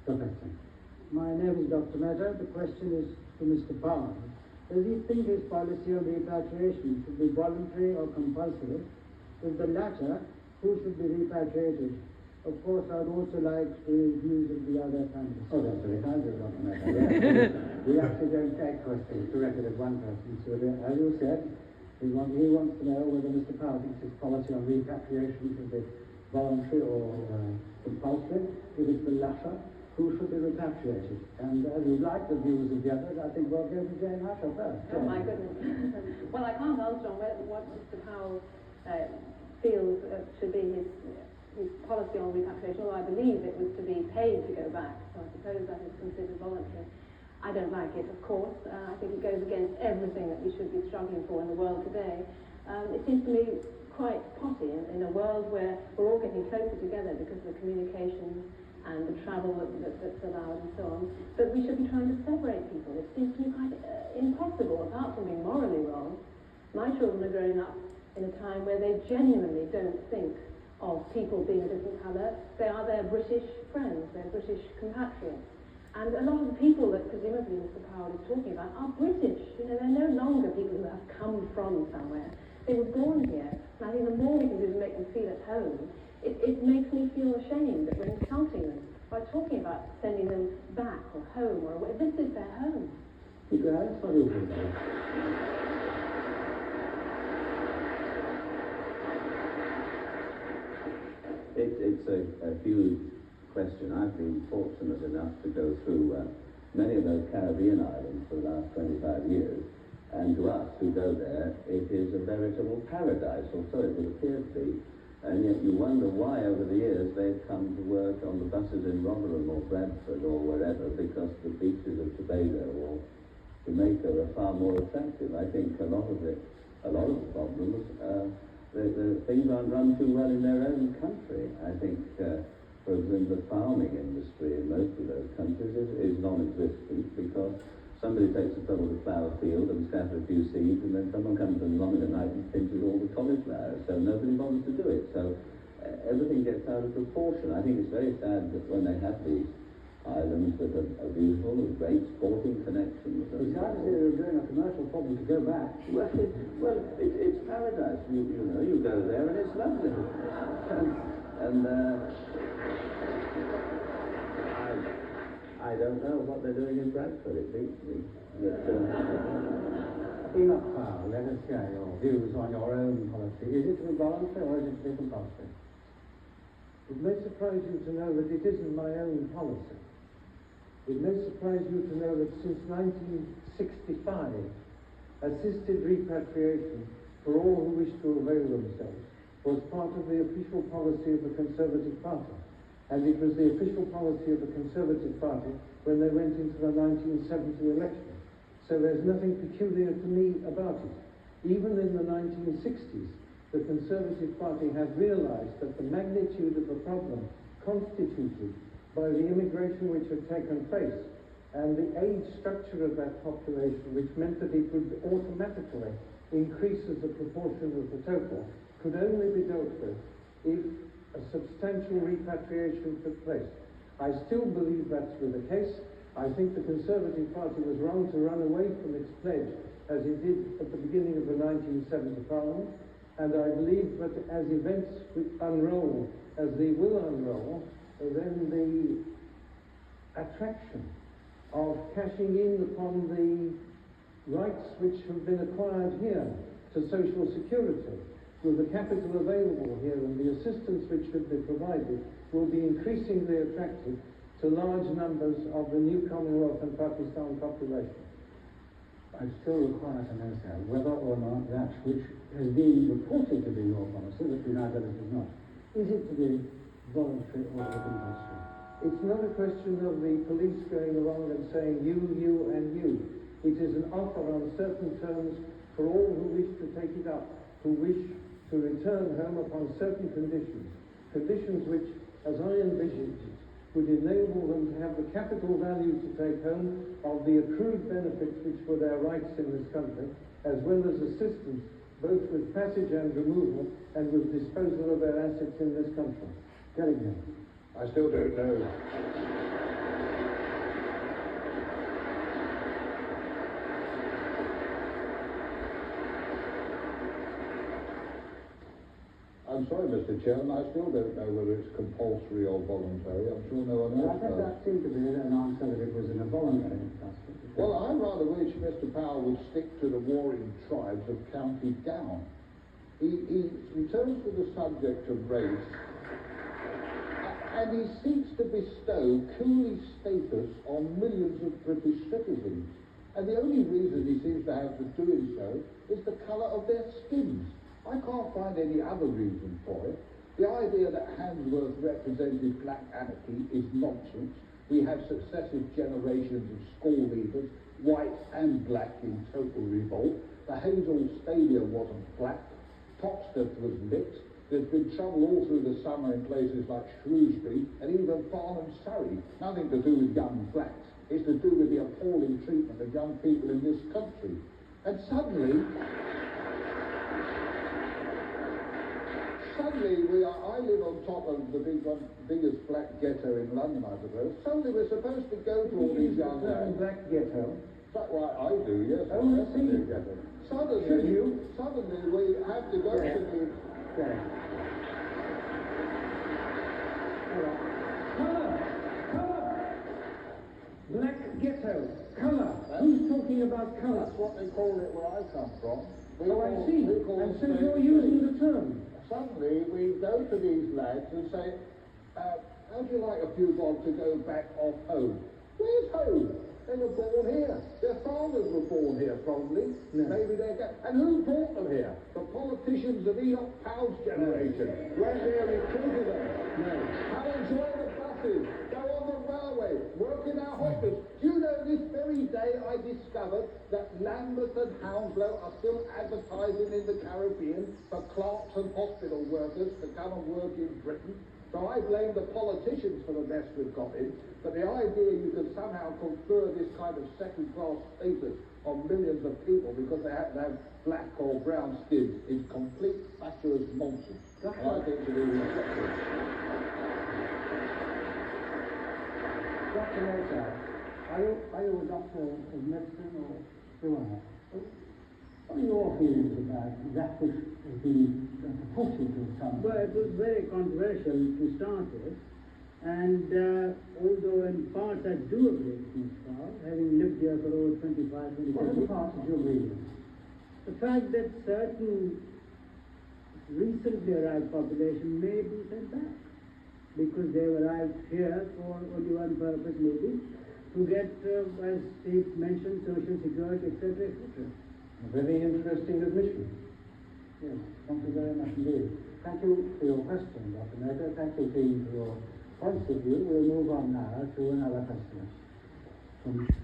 Professor. My name is Dr. Mehta. The question is to Mr. Powell. Does he think his policy on repatriation should be voluntary or compulsory? If the latter, who should be repatriated? Of course, I'd also like to hear views of the other panelists. Oh, that's very kind of Dr. Mehta. We actually don't take questions directed at one person. So, as you said, he wants to know whether Mr. Powell thinks his policy on repatriation should be voluntary or compulsory. If it's the latter, who should be repatriated? And as you'd like the views of the others, I think we'll go to Jane Asher first. Oh, my goodness. Well, I can't answer on what Mr. Powell feels should be his policy on repatriation, although I believe it was to be paid to go back, so I suppose that is considered voluntary. I don't like it, of course. I think it goes against everything that we should be struggling for in the world today. It seems to me quite potty in a world where we're all getting closer together because of the communications and the travel that's allowed and so on, but we should be trying to separate people. It seems to me quite impossible, apart from being morally wrong. My children are growing up in a time where they genuinely don't think of people being a different colour. They are their British friends, their British compatriots. And a lot of the people that presumably Mr. Powell is talking about are British. You know, they're no longer people who have come from somewhere. They were born here. And I think the more we can do to make them feel at home, it makes me feel ashamed that we're insulting them by talking about sending them back or home or away. This is their home. It's a huge question. I've been fortunate enough to go through many of those Caribbean islands for the last 25 years, and to us who go there, it is a veritable paradise, or so it would appear to be. And yet you wonder why over the years they've come to work on the buses in Rotherham or Bradford or wherever, because the beaches of Tobago or Jamaica are far more attractive. I think a lot of the problems, the things aren't run too well in their own country. I think, for example, the farming industry in most of those countries is non-existent because somebody takes the trouble to plough a field and scatter a few seeds, and then someone comes along in the night and pinches all the cauliflower, so nobody bothers to do it. So everything gets out of proportion. I think it's very sad that when they have these islands that are beautiful, with great sporting connections. sad as they were doing a commercial problem to go back. Well, it's paradise. You know, you go there and it's lovely. I don't know what they're doing in Bradford, it beats me. Enoch Powell, let us hear your views on your own policy. Is it to be voluntary or is it to be compulsory? It may surprise you to know that it isn't my own policy. It may surprise you to know that since 1965, assisted repatriation for all who wish to avail themselves was part of the official policy of the Conservative Party. And it was the official policy of the Conservative Party when they went into the 1970 election. So there's nothing peculiar to me about it. Even in the 1960s, the Conservative Party had realized that the magnitude of the problem constituted by the immigration which had taken place and the age structure of that population, which meant that it would automatically increase as a proportion of the total, could only be dealt with if a substantial repatriation took place. I still believe that's the case. I think the Conservative Party was wrong to run away from its pledge, as it did at the beginning of the 1970 Parliament, and I believe that as events unroll, as they will unroll, then the attraction of cashing in upon the rights which have been acquired here to social security, with the capital available here and the assistance which should be provided, will be increasingly attractive to large numbers of the new Commonwealth and Pakistan population. I still require to know, sir, whether or not that which has been reported to be your policy, but we know that it is not, is it to be voluntary or compulsory? It's not a question of the police going along and saying you, and you. It is an offer on certain terms for all who wish to take it up, who wish to return home upon certain conditions which, as I envisioned it, would enable them to have the capital value to take home of the accrued benefits which were their rights in this country, as well as assistance both with passage and removal and with disposal of their assets in this country. Gillingham. I still don't know I'm sorry, Mr. Chairman, I still don't know whether it's compulsory or voluntary. I'm sure no one Well, I else think knows. that seemed to be an answer that it was in a voluntary capacity. Well, I rather wish Mr. Powell would stick to the warring tribes of County Down. He returns to the subject of race, and he seeks to bestow coolie status on millions of British citizens. And the only reason he seems to have for doing so is the colour of their skins. I can't find any other reason for it. The idea that Handsworth represented black anarchy is nonsense. We have successive generations of school leaders, white and black, in total revolt. The Hazel Stadium wasn't black. Toxteth was mixed. There's been trouble all through the summer in places like Shrewsbury and even Farnham, Surrey. Nothing to do with young blacks. It's to do with the appalling treatment of young people in this country. And suddenly I live on top of the biggest black ghetto in London, I suppose. Suddenly we're supposed to go to all these young lads. Black ghetto. That's why I do, yes. Oh, I see. Suddenly we have to go to the... Colour! Black ghetto. Colour. Who's talking about colour? That's what they call it where I come from. I see. And so you're using the term. Suddenly we go to these lads and say, how'd you like a few bob to go back off home? Where's home? They were born here. Their fathers were born here, probably. No. Maybe and who brought them here? The politicians of Enoch Powell's generation. Went there, recruited them. No. How enjoy the buses, go on the railway, work in our hospitals. Do you know, this very day I discovered that Lambeth and Hounslow are still advertising in the Caribbean for clerks and hospital workers to come and work in Britain. So I blame the politicians for the mess we've got in, but the idea you can somehow confer this kind of second-class status on millions of people because they happen to have black or brown skin is complete fatuous nonsense. And I think to be rejected. Dr. Mehta, are you a doctor of medicine or who are you? What are your feelings about that which has been purported to some? Well, it was very controversial to start with, and although in parts I do agree with Ms. Powell, having lived here for over 25, 26 What are the years, parts that you agree with? the fact that certain recently arrived population may be sent back, because they have arrived here for only one purpose, maybe, to get, as he mentioned, social security, etc., etc. A very interesting admission. Yes, thank you very much indeed. Thank you for your question, Dr. Mehta. Thank you, team, for your points of view. We'll move on now to another question.